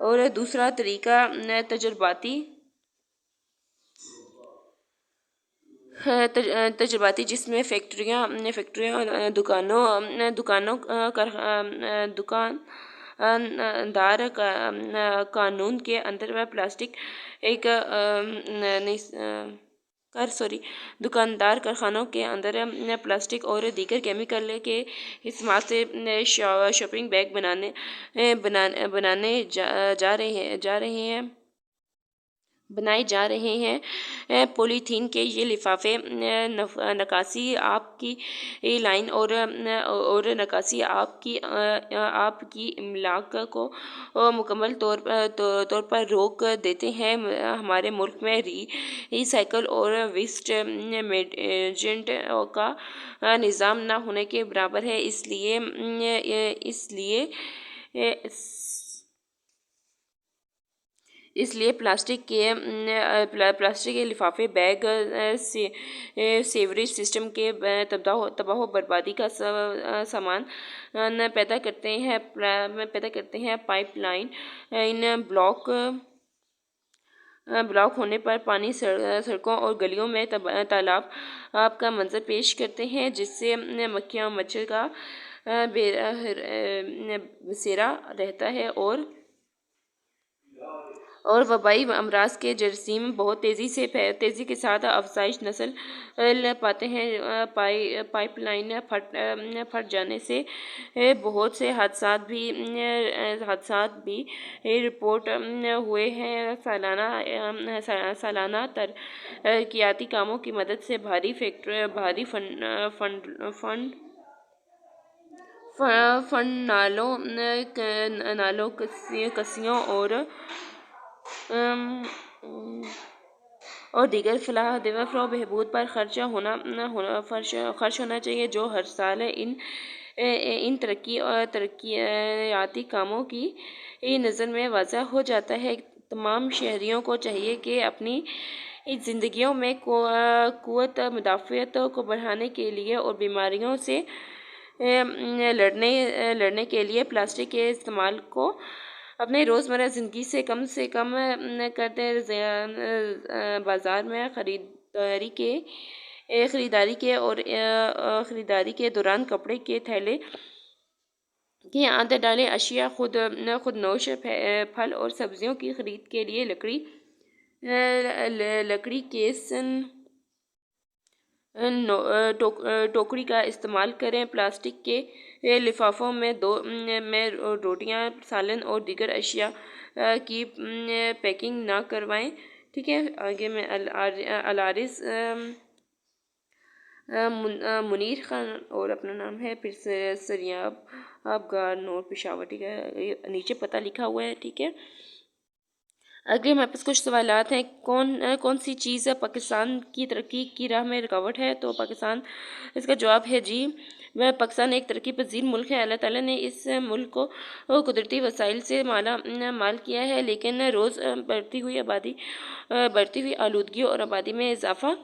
اور دوسرا طریقہ تجرباتی جس میں فیکٹریاں دکاندار قانون کے اندر پلاسٹک دکاندار کارخانوں کے اندر پلاسٹک اور دیگر کیمیکل کے استعمال سے شاپنگ بیگ بنائے جا رہے ہیں۔ پولی تھین کے یہ لفافے نکاسی آب کی لائن اور نکاسی آب کی املاک کو مکمل طور پر روک دیتے ہیں۔ ہمارے ملک میں ری سائیکل اور ویسٹ مینجمنٹ کا نظام نہ ہونے کے برابر ہے۔ اس لیے پلاسٹک کے لفافے بیگ سیوریج سسٹم کے تباہ و بربادی کا سامان پیدا کرتے ہیں۔ پائپ لائن بلاک ہونے پر پانی سڑکوں اور گلیوں میں تالاب کا منظر پیش کرتے ہیں، جس سے مکھیاں اور مچھر کا بسیرا رہتا ہے اور وبائی امراض کے جراثیم بہت تیزی کے ساتھ افزائش نسل پاتے ہیں۔ پائپ لائن پھٹ جانے سے بہت سے حادثات بھی رپورٹ ہوئے ہیں۔ سالانہ ترقیاتی کاموں کی مدد سے بھاری فنڈ نالوں کسیوں اور دیگر فلاح و بہبود پر خرچ ہونا چاہیے، جو ہر سال ان ترقیاتی کاموں کی نظر میں واضح ہو جاتا ہے۔ تمام شہریوں کو چاہیے کہ اپنی زندگیوں میں قوت مدافعت کو بڑھانے کے لیے اور بیماریوں سے لڑنے کے لیے پلاسٹک کے استعمال کو اپنے روزمرہ زندگی سے کم کر دیں۔ بازار میں خریداری کے دوران کپڑے کے تھیلے کی عادت ڈالیں۔ اشیاء خود نوش پھل اور سبزیوں کی خرید کے لیے لکڑی کیس ٹوکری کا استعمال کریں۔ پلاسٹک کے لفافوں میں روٹیاں، سالن اور دیگر اشیاء کی پیکنگ نہ کروائیں۔ ٹھیک ہے، آگے میں العارض منیر خان اور اپنا نام ہے، پھر سریاب گار نور پشاور، ٹھیک ہے، نیچے پتہ لکھا ہوا ہے۔ ٹھیک ہے، اگلے ہمارے پاس کچھ سوالات ہیں۔ کون سی چیز پاکستان کی ترقی کی راہ میں رکاوٹ ہے؟ تو پاکستان، اس کا جواب ہے جی، پاکستان ایک ترقی پذیر ملک ہے۔ اللہ تعالیٰ نے اس ملک کو قدرتی وسائل سے مال کیا ہے، لیکن روز بڑھتی ہوئی آلودگی اور آبادی میں اضافہ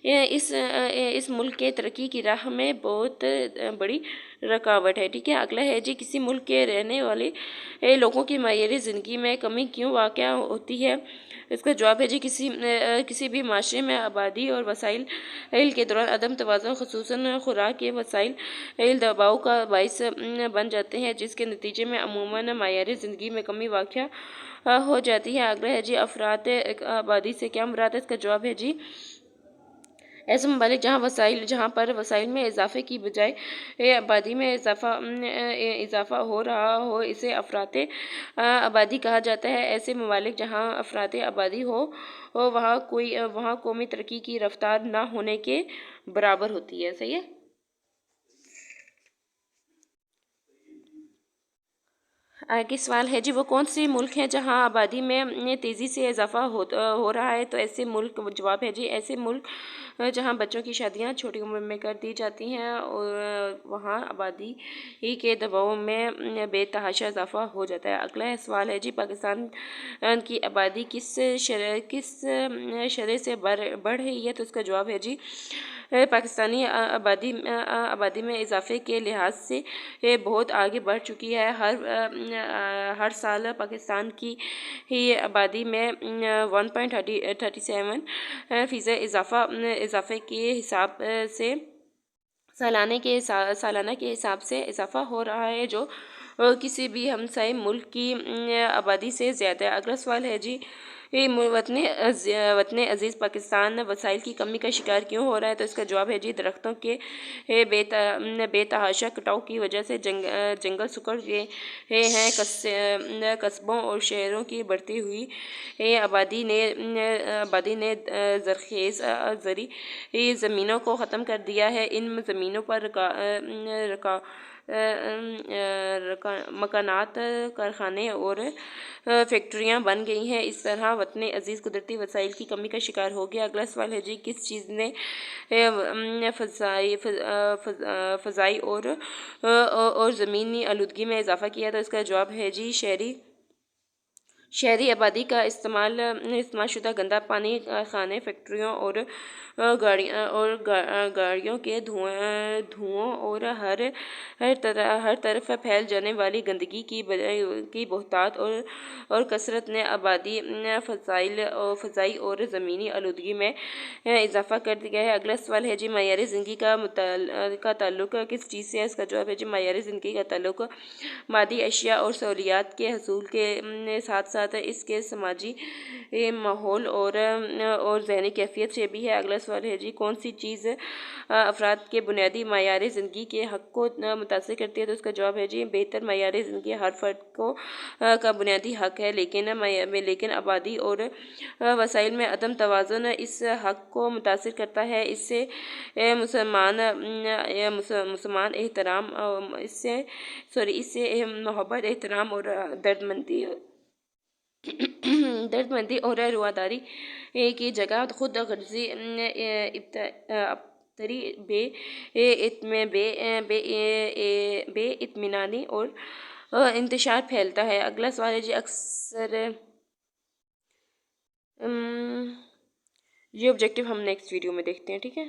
اس ملک کے ترقی کی راہ میں بہت بڑی رکاوٹ ہے۔ ٹھیک ہے، اگلا ہے جی، کسی ملک کے رہنے والے لوگوں کی معیاری زندگی میں کمی کیوں واقع ہوتی ہے؟ اس کا جواب ہے جی، کسی بھی معاشرے میں آبادی اور وسائل کے دوران عدم توازن، خصوصاً خوراک کے وسائل دباؤ کا باعث بن جاتے ہیں، جس کے نتیجے میں عموماً معیاری زندگی میں کمی واقع ہو جاتی ہے۔ اگلا ہے جی، افراط آبادی سے کیا مراد ہے؟ اس کا جواب ہے جی، ایسے ممالک جہاں پر وسائل میں اضافے کی بجائے آبادی میں اضافہ ہو رہا ہو، اسے افراط آبادی کہا جاتا ہے۔ ایسے ممالک جہاں افراط آبادی ہو وہاں قومی ترقی کی رفتار نہ ہونے کے برابر ہوتی ہے۔ صحیح ہے۔ آگے سوال ہے جی، وہ کون سے ملک ہیں جہاں آبادی میں تیزی سے اضافہ ہو رہا ہے؟ تو ایسے ملک، جواب ہے جی، ایسے ملک جہاں بچوں کی شادیاں چھوٹی عمر میں کر دی جاتی ہیں اور وہاں آبادی کے دباؤ میں بے تحاشا اضافہ ہو جاتا ہے۔ اگلا سوال ہے جی، پاکستان کی آبادی کس شرح سے بڑھ رہی ہے؟ تو اس کا جواب ہے جی، پاکستانی آبادی میں اضافے کے لحاظ سے بہت آگے بڑھ چکی ہے۔ ہر سال پاکستان کی آبادی میں 1.37% اضافے کے حساب سے سالانہ کے حساب سے اضافہ ہو رہا ہے، جو کسی بھی ہمسائے ملک کی آبادی سے زیادہ ہے۔ اگلا سوال ہے جی، وطن عزیز پاکستان وسائل کی کمی کا شکار کیوں ہو رہا ہے؟ تو اس کا جواب ہے جی، درختوں کے بے تحاشا کٹاؤ کی وجہ سے جنگل سکڑ گئے ہیں۔ قصبوں اور شہروں کی بڑھتی ہوئی آبادی نے زرخیز زرعی زمینوں کو ختم کر دیا ہے۔ ان زمینوں پر مکانات، کارخانے اور فیکٹریاں بن گئی ہیں۔ اس طرح وطن عزیز قدرتی وسائل کی کمی کا شکار ہو گیا۔ اگلا سوال ہے جی، کس چیز نے فضائی اور زمینی آلودگی میں اضافہ کیا؟ تو اس کا جواب ہے جی، شہری آبادی کا استعمال شدہ گندا پانی، کارخانے، فیکٹریوں اور گاڑیوں کے دھوئوں اور ہر طرف پھیل جانے والی گندگی کی بہتات اور کثرت نے آبادی، فضائی اور زمینی آلودگی میں اضافہ کر دیا ہے۔ اگلا سوال ہے جی، معیار زندگی کا تعلق کس چیز سے ہے؟ اس کا جواب ہے جی، معیار زندگی کا تعلق مادی اشیاء اور سہولیات کے حصول کے ساتھ ساتھ اس کے سماجی ماحول اور ذہنی کیفیت سے بھی ہے۔ اگلا سوال ہے جی، کون سی چیز افراد کے بنیادی معیار زندگی کے حق کو متاثر کرتی ہے؟ تو اس کا جواب ہے جی، بہتر معیار زندگی ہر فرد کا بنیادی حق ہے، لیکن آبادی اور وسائل میں عدم توازن اس حق کو متاثر کرتا ہے۔ اس سے محبت، احترام اور دردمندی اور رواداری کی جگہ خود غرضی، ابتری، بے اطمینانی اور انتشار پھیلتا ہے۔ اگلا سوال ہے جی، اکثر یہ آبجیکٹیو ہم نیکسٹ ویڈیو میں دیکھتے ہیں، ٹھیک ہے؟